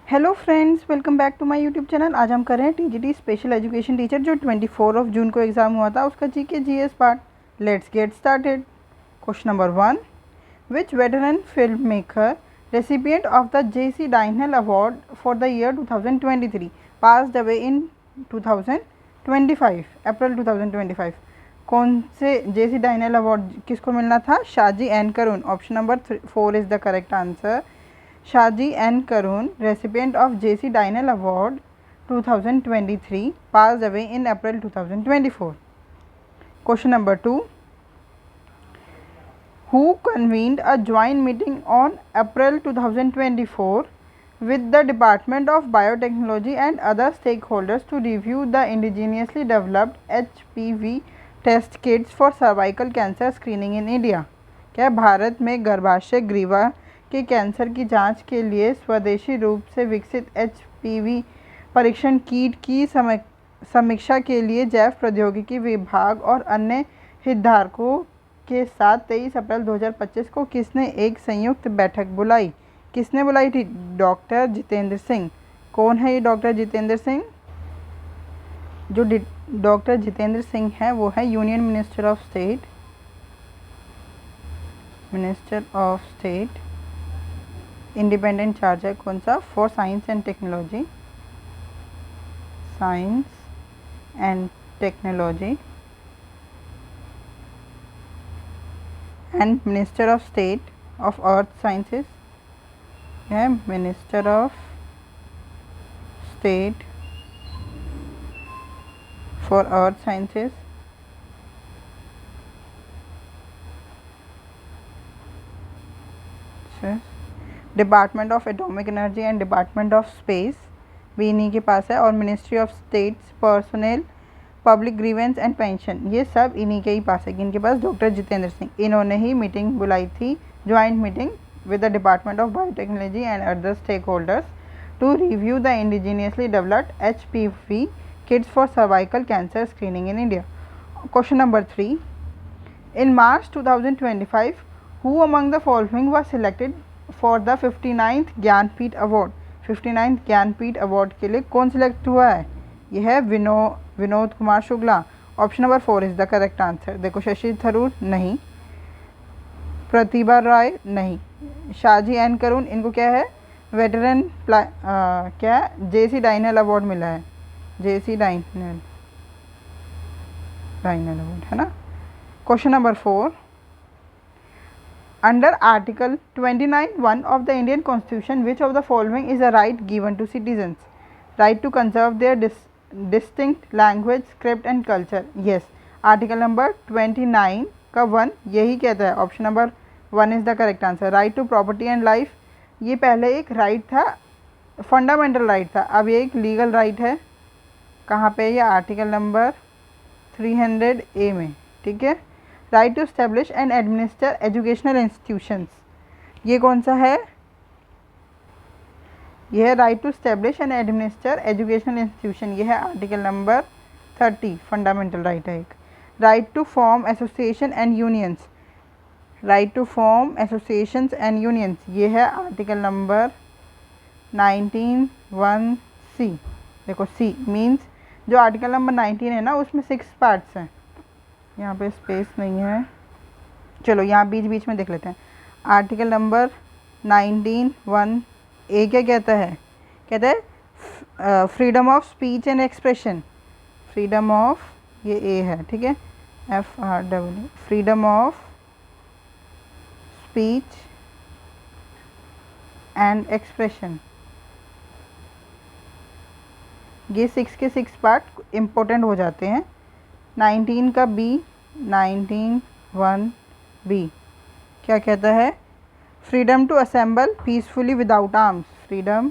Hello friends, welcome back to my YouTube channel. आज हम कर रहे हैं टीजीटी स्पेशल एजुकेशन टीचर जो 24 जून को एग्ज़ाम हुआ था, उसका GK GS part. Let's get started. Question number 1, which veteran film maker recipient of the JC Daniel award for the year 2023 passed away in 2025 April 2025। कौन से जेसी डाइनल अवार्ड किसको मिलना था? Shaji N Karun. Option number 4 is the correct answer. Shaji N. Karun, recipient of J.C. Dynel Award 2023, passed away in April 2024. Question number 2. Who convened a joint meeting on April 2024 with the Department of Biotechnology and other stakeholders to review the indigenously developed HPV test kits for cervical cancer screening in India? क्या भारत में गर्भाशय ग्रीवा के cancer की जांच के लिए स्वदेशी रूप से विकसित HPV परीक्षण किट की समीक्षा के लिए जैव प्रौद्योगिकी विभाग और अन्य हितधारकों के साथ 23 अप्रैल 2025 को किसने एक संयुक्त बैठक बुलाई? किसने बुलाई थी? डॉक्टर जितेंद्र सिंह। कौन है ये डॉक्टर जितेंद्र सिंह? जो डॉक्टर जितेंद्र सिंह है वो है union minister of state independent charge है। कौन सा? For science and technology and minister of state of earth sciences है minister of state for earth sciences. Department of atomic energy and department of space भी इन्हीं के पास है। और ministry of states personnel public grievance and pension, ये सब इन्हीं के ही पास है। इनके पास डॉक्टर जितेंद्र सिंह, इन्होंने ही मीटिंग बुलाई थी, joint meeting with the Department of Biotechnology and other stake holders to review the indigenously developed HPV kits for cervical cancer screening in India. Question number 3, in March 2025 who among the following was selected for the 59th Jnanpith award? 59th Jnanpith award के लिए कौन select हुआ है? यह है Vinod Kumar Shukla. Option number 4 is the correct answer. देखो, शशि थरूर नहीं, प्रतिभा राय नहीं, शाजी एन करुण, इनको क्या है? वेटरन क्या जेसी डाइनल अवार्ड मिला है। जेसी डाइनल अवार्ड है ना। Question number 4, under Article 29(1) of the Indian Constitution, which of the following is a right given to citizens? Right to conserve their distinct language, script and culture. Yes, Article number 29 का 1 यही कहता है। Option number 1 is the correct answer. Right to property and life, ये पहले एक right था, fundamental right था, अब ये एक लीगल राइट है। कहाँ पे? ये आर्टिकल नंबर 300A में, ठीक है। Right to establish and administer educational institutions, ये कौन सा है? यह है right to establish and administer educational institution, यह है आर्टिकल नंबर 30, फंडामेंटल राइट है एक। Right to form association and unions, right to form associations and unions, ये है आर्टिकल नंबर 19(1)(c). देखो, सी मीन्स जो आर्टिकल नंबर 19 है ना, उसमें 6 पार्ट्स हैं। यहाँ पे स्पेस नहीं है, चलो यहाँ बीच बीच में देख लेते हैं। आर्टिकल नंबर 19(1)(a) क्या कहता है? कहता है freedom of speech and expression. Freedom of, ये ए है, ठीक है, FRW, freedom of speech and expression. ये 6 के 6 पार्ट इम्पोर्टेंट हो जाते हैं। 19 का बी, 19(1)(b) क्या कहता है? Freedom to assemble peacefully without arms, freedom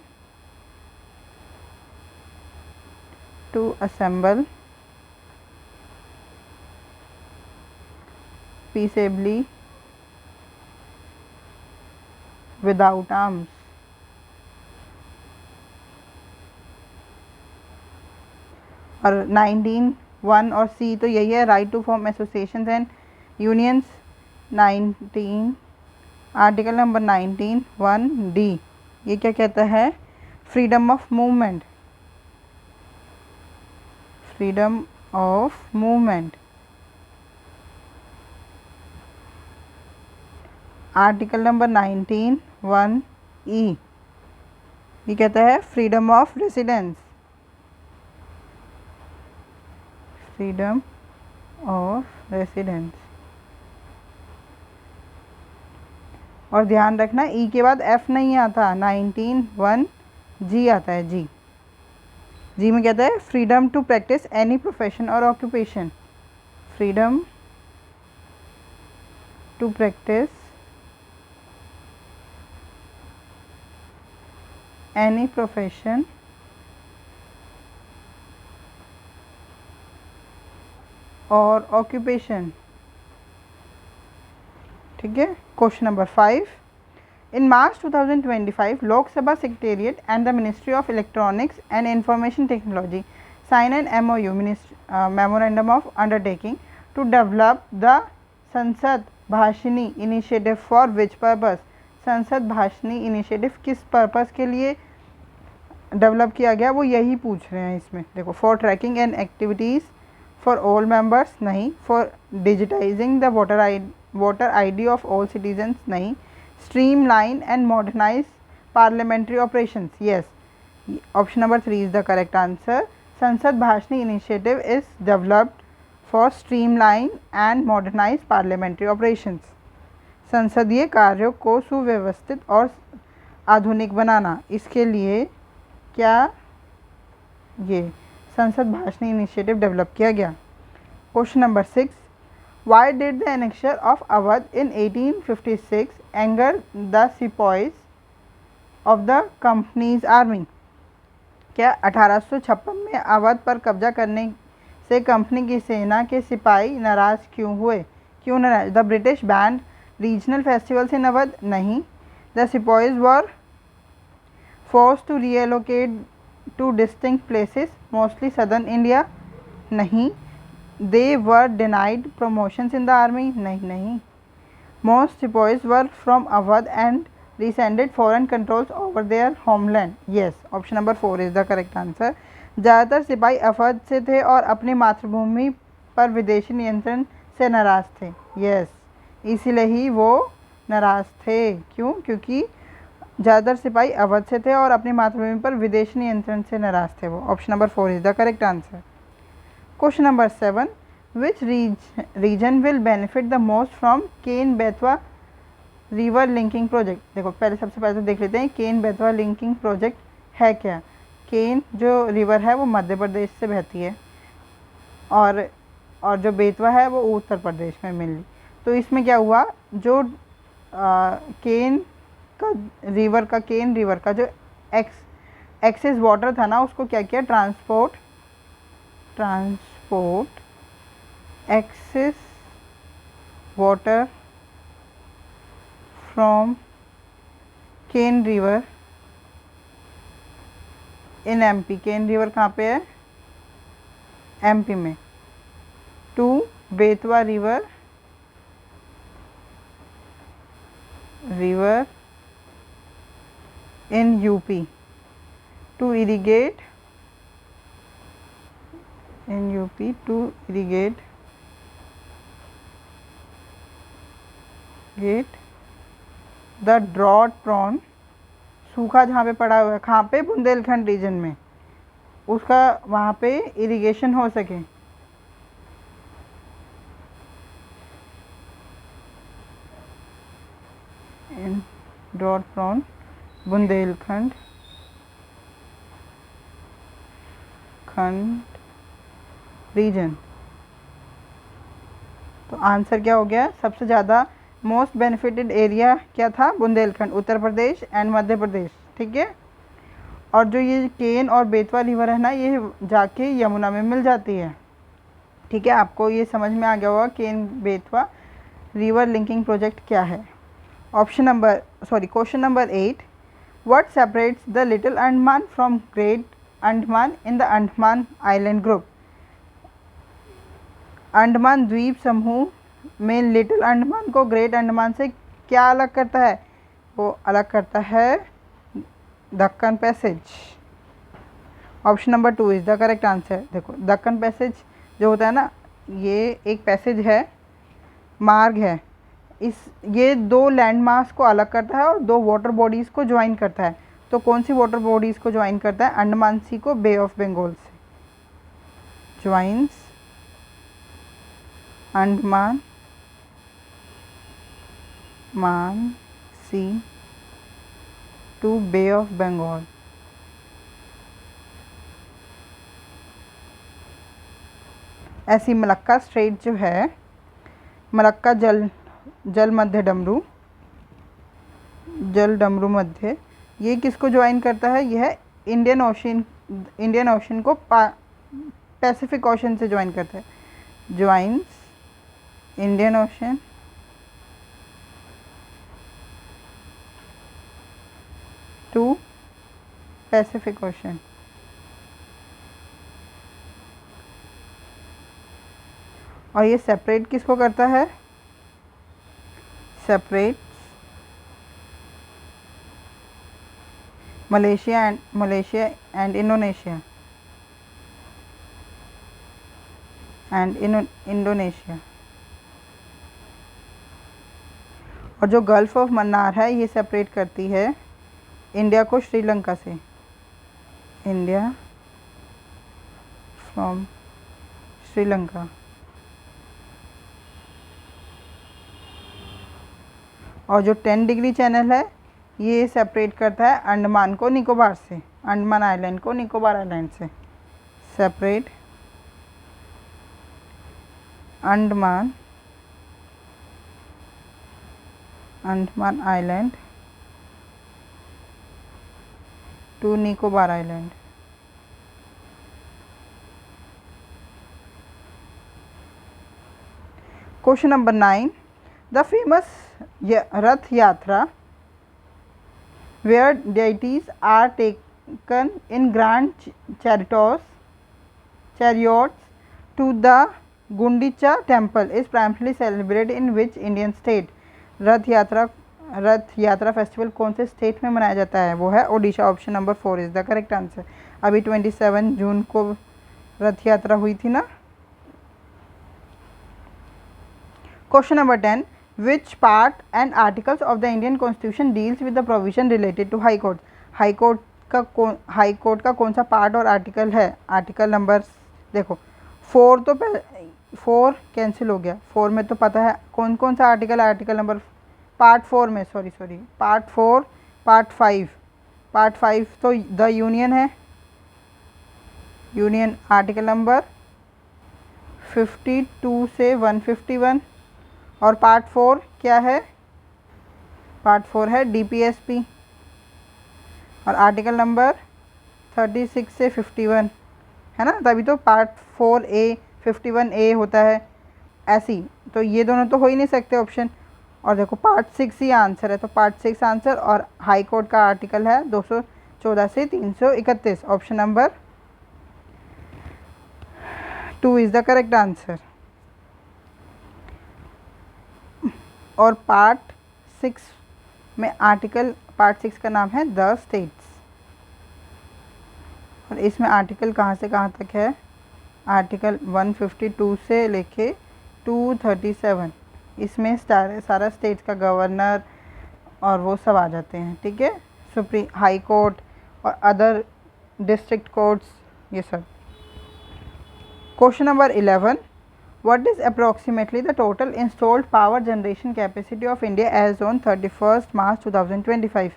to assemble peaceably without arms. और 19(1) और सी तो यही है, right to form associations and unions. 19 article number 19(1)(d) ये क्या कहता है? Freedom of movement, freedom of movement. Article number 19(1)(e), ये कहता है freedom of residence, freedom of residence. और ध्यान रखना ई के बाद एफ नहीं आता, 19(1)(g) आता है, जी। जी में कहता है freedom to practice any profession और occupation, freedom to practice any profession और ऑक्यूपेशन। ठीक है। Question number 5, in March 2025 Lok Sabha secretariat and the ministry of electronics and information technology sign an MOU, memorandum of undertaking to develop the Sansad Bhashini initiative for which purpose. Sansad Bhashini initiative किस purpose के लिए develop किया गया, वो यही पूछ रहे हैं इसमें। देखो, for tracking and activities for all members नहीं, for digitising the voter ID of all citizens नहीं, streamline and modernize parliamentary operations, yes, option number 3 is the correct answer. Sansad Bhashni initiative is developed for streamline and modernize parliamentary operations. संसदीय कार्यों को सुव्यवस्थित और आधुनिक बनाना, इसके लिए क्या ये संसद भाषणी इनिशिएटिव डेवलप किया गया। Question number 6, Why did the annexure of Awadh in 1856 anger the sepoys of the company's army? क्या 1856 में अवध पर कब्जा करने से कंपनी की सेना के सिपाही नाराज क्यों हुए? क्यों नाराज? The British banned regional festivals in Awadh नहीं, the sipahis were forced to reallocate to distinct places mostly southern India नहीं, they were denied promotions in the army नहीं, most sepoys were from Awadh and rescinded foreign controls over their homeland, yes, option number 4 is the correct answer. ज़्यादातर सिपाही अवध से थे और अपनी मातृभूमि पर विदेशी नियंत्रण से नाराज थे, yes, इसीलिए ही वो नाराज थे। क्यों? क्योंकि ज़्यादातर सिपाही अवध से थे और अपनी मातृभूमि पर विदेशी नियंत्रण से नाराज थे वो। Option number 4 is the correct answer. Question number 7, which region will benefit the most from Ken Betwa river linking project. देखो, पहले सबसे पहले तो देख लेते हैं केन बेतवा लिंकिंग प्रोजेक्ट है क्या। केन जो रिवर है वो मध्य प्रदेश से बहती है और जो बेतवा है वो उत्तर प्रदेश में मिली। तो इसमें क्या हुआ, जो केन रिवर का जो एक्सेस वाटर था ना, उसको क्या किया, transport excess water from Ken river in MP, Ken river कहाँ पे है, MP में, to Betwa river in UP to irrigate the drought prone, सूखा जहाँ पे पड़ा हुआ है, कहाँ पे, बुंदेलखंड रीजन में, उसका वहाँ पे इरिगेशन हो सके। इन ड्रॉट प्रॉन बुंदेलखंड रीजन। तो आंसर क्या हो गया, सबसे ज़्यादा मोस्ट बेनिफिटेड एरिया क्या था, बुंदेलखंड, उत्तर प्रदेश एंड मध्य प्रदेश। ठीक है। और जो ये केन और बेतवा रिवर है ना, ये जाके यमुना में मिल जाती है। ठीक है, आपको ये समझ में आ गया होगा केन बेतवा रिवर लिंकिंग प्रोजेक्ट क्या है। Question number 8, what separates the little Andaman from great Andaman in the Andaman island group. Andaman द्वीप समूह में लिटिल अंडमान को ग्रेट अंडमान से क्या अलग करता है, वो अलग करता है Deccan passage. Option number 2 is the correct answer. देखो दक्कन पैसेज जो होता है ना, ये एक पैसेज है, मार्ग है। ये दो लैंडमार्क्स को अलग करता है और दो वाटर बॉडीज़ को ज्वाइन करता है। तो कौन सी वाटर बॉडीज़ को ज्वाइन करता है? अंडमान सी को बे ऑफ बंगाल से। Joins Andaman sea to bay of Bengal. ऐसी मलक्का स्ट्रेट जो है, मलक्का जल मध्य डमरू मध्य, ये किसको ज्वाइन करता है? यह इंडियन ओशन को पैसिफिक ओशन से ज्वाइन करता है। Joins Indian Ocean to Pacific Ocean. और ये सेपरेट किसको करता है? Separate Malaysia and Indonesia. और जो गल्फ ऑफ मन्नार है, ये सेपरेट करती है इंडिया को श्रीलंका से। India from Sri Lanka. और जो 10 डिग्री चैनल है, ये सेपरेट करता है अंडमान को निकोबार से, अंडमान आइलैंड को निकोबार आइलैंड से। Separate Andaman island to Nicobar island. Question number 9, the famous Rath Yatra where deities are taken in grand chariots to the Gundicha temple is primarily celebrated in which Indian state? रथ यात्रा festival कौन से स्टेट में मनाया जाता है? वो है Odisha. Option number 4 is the correct answer. अभी 27 जून को रथ यात्रा हुई थी ना। Question number 10, which part and articles of the Indian Constitution deals with the provision related to High Court? High court का कौन सा पार्ट और आर्टिकल है? आर्टिकल नंबर देखो 4 तो 4 कैंसिल हो गया। 4 में तो पता है कौन कौन सा आर्टिकल है। आर्टिकल नंबर पार्ट 4 में सॉरी पार्ट 4 पार्ट 5 तो द यूनियन है, यूनियन आर्टिकल नंबर 52 से 151। और पार्ट 4 क्या है? पार्ट 4 है डीपीएसपी। और आर्टिकल नंबर 36 से 51 है ना, तभी तो पार्ट 4A 51A होता है। ऐसी तो ये दोनों तो हो ही नहीं सकते ऑप्शन। और देखो पार्ट 6 ही आंसर है, तो पार्ट 6 आंसर। और हाई कोर्ट का आर्टिकल है 214 से 331। Option number 2 is the correct answer. और पार्ट 6 में पार्ट 6 का नाम है द स्टेट्स। और इसमें आर्टिकल कहाँ से कहाँ तक है? आर्टिकल 152 से लेके 237। इसमें सारा स्टेट्स का गवर्नर और वो सब आ जाते हैं। ठीक है, सुप्रीम हाई कोर्ट और अदर डिस्ट्रिक्ट कोर्ट्स, ये सब। Question number 11, what is approximately the total installed power generation capacity of India as on 31st March 2025?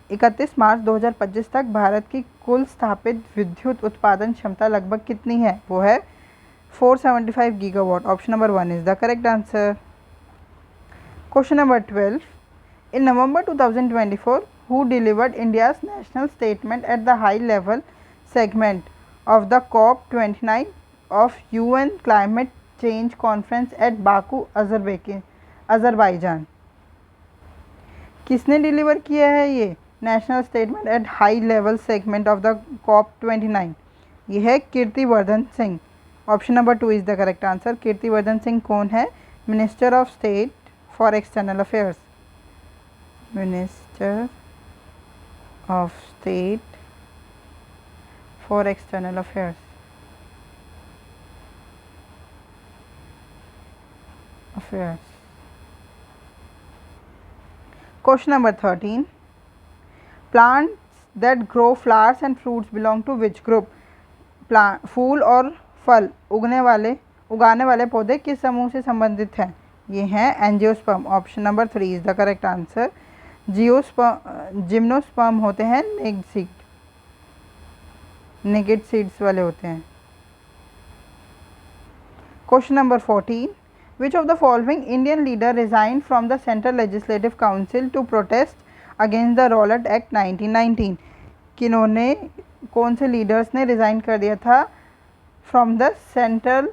31 मार्च 2025 तक भारत की कुल स्थापित विद्युत उत्पादन क्षमता लगभग कितनी है? वो है 475 gigawatt. Option number 1 is the correct answer. Question number 12, in November 2024 who delivered India's national statement at the high level segment of the COP29 of UN Climate Change Conference at Baku, Azerbaijan? किसने deliver किया है ये national statement at high level segment of the COP29? ये है Kirtivardhan Singh. Option number 2 is the correct answer. Kirtivardhan Singh कौन है? Minister of state for external affairs. Minister of State for External Affairs. Question number 13. Plants that grow flowers and fruits belong to which group? फूल और फल उगाने वाले पौधे किस समूह से संबंधित हैं? ये हैं angiosperm. Option number 3 is the correct answer. Gymnosperm होते हैं नेगेड सीड्स वाले होते हैं. Question number 14. Which of the following Indian leader resigned from the Central Legislative Council to protest against the Rowlatt Act 1919? कौन से लीडर्स ने रिज़ाइन कर दिया था from the Central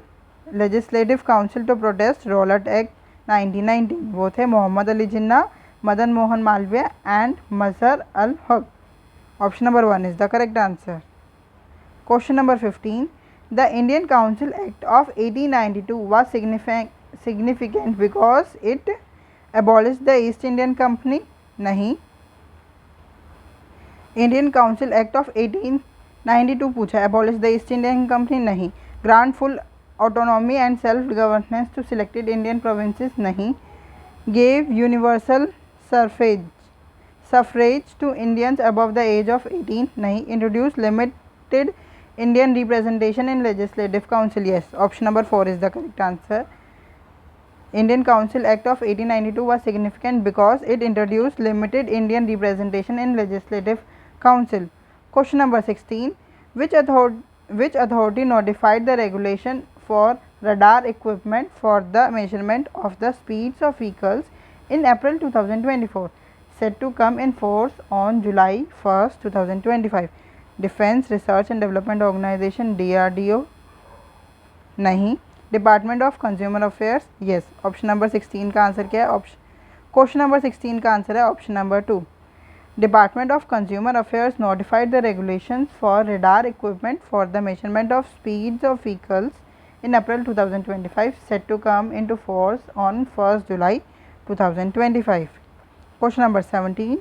Legislative Council to protest Rowlatt Act 1919? वो थे Mohammad Ali Jinnah, Madan Mohan Malaviya and Mazhar Al Haq. Option number 1 is the correct answer. Question number 15. The Indian Council Act of 1892 was significant because it abolished the East Indian Company? नहीं. Indian Council Act of 1892 पूछा, abolish the East Indian Company? नहीं. Grant full autonomy and self governance to selected Indian provinces? नहीं. Gave universal suffrage to Indians above the age of 18? नहीं. Introduce limited Indian representation in legislative council? Yes. Option number 4 is the correct answer. Indian Council Act of 1892 was significant because it introduced limited Indian representation in Legislative Council. Question number 16. Which authority notified the regulation for radar equipment for the measurement of the speeds of vehicles in April 2024? Set to come in force on July 1st, 2025. Defense Research and Development Organization DRDO? नहीं. Department of consumer affairs? Yes. Option number 16 का answer क्या है? Question number 16 का answer है option number 2. Department of consumer affairs notified the regulations for radar equipment for the measurement of speeds of vehicles in April 2025, set to come into force on 1st July 2025. Question number 17.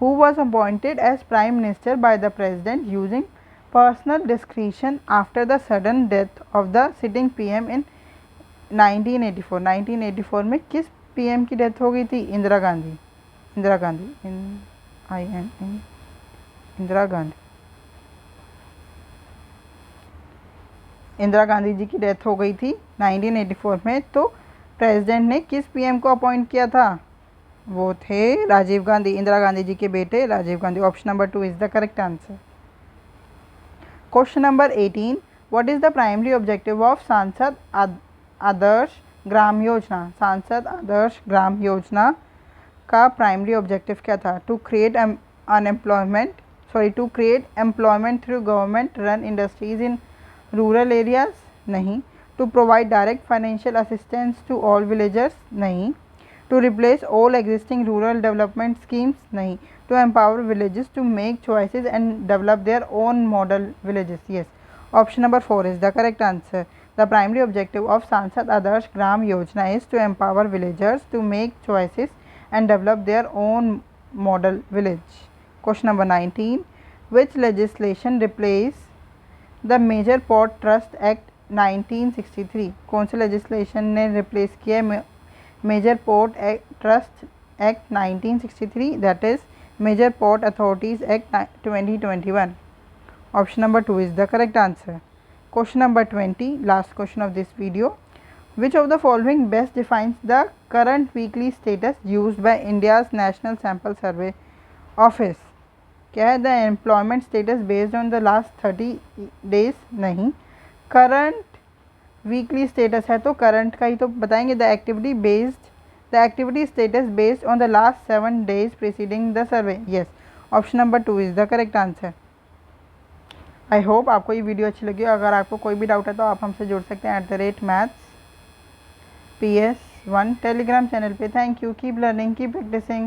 Who was appointed as Prime Minister by the President using personal discretion after the sudden death of the sitting PM in 1984? 1984 में किस PM की death हो गई थी? इंदिरा गांधी. इंदिरा गांधी जी की death हो गई थी 1984 में. तो प्रेसिडेंट ने किस PM को अपॉइंट किया था? वो थे राजीव गांधी, इंदिरा गांधी जी के बेटे Rajiv Gandhi. Option number 2 is the correct answer. Question number 18. What is the primary objective of सांसद आदर्श ग्राम योजना? सांसद आदर्श ग्राम योजना का प्राइमरी ऑब्जेक्टिव क्या था? To create employment through government run industries in rural areas? नहीं. To provide direct financial assistance to all villagers? नहीं. To replace all existing rural development schemes? नहीं. To empower villages to make choices and develop their own model villages? Yes. Option number 4 is the correct answer. The primary objective of सांसद Adarsh Gram Yojana is to empower villagers to make choices and develop their own model village. Question number 19. Which legislation replaced the Major Port Trust Act 1963? कौन से legislation ने replace किया Major Port Trust Act 1963? That is Major Port Authorities Act 2021. Option number 2 is the correct answer. Question number 20. Last question of this video. Which of the following best defines the current weekly status used by India's National Sample Survey Office? क्या है? The employment status based on the last 30 days? नहीं. Current weekly status है तो current का ही तो बताएंगे. The activity status based on the last 7 days preceding the survey? Yes. Option number 2 is the correct answer. I hope आपको ये video अच्छी लगी. अगर आपको कोई भी डाउट है तो आप हमसे जुड़ सकते हैं @maths PS1 टेलीग्राम चैनल पे. Thank you. Keep learning, keep practising.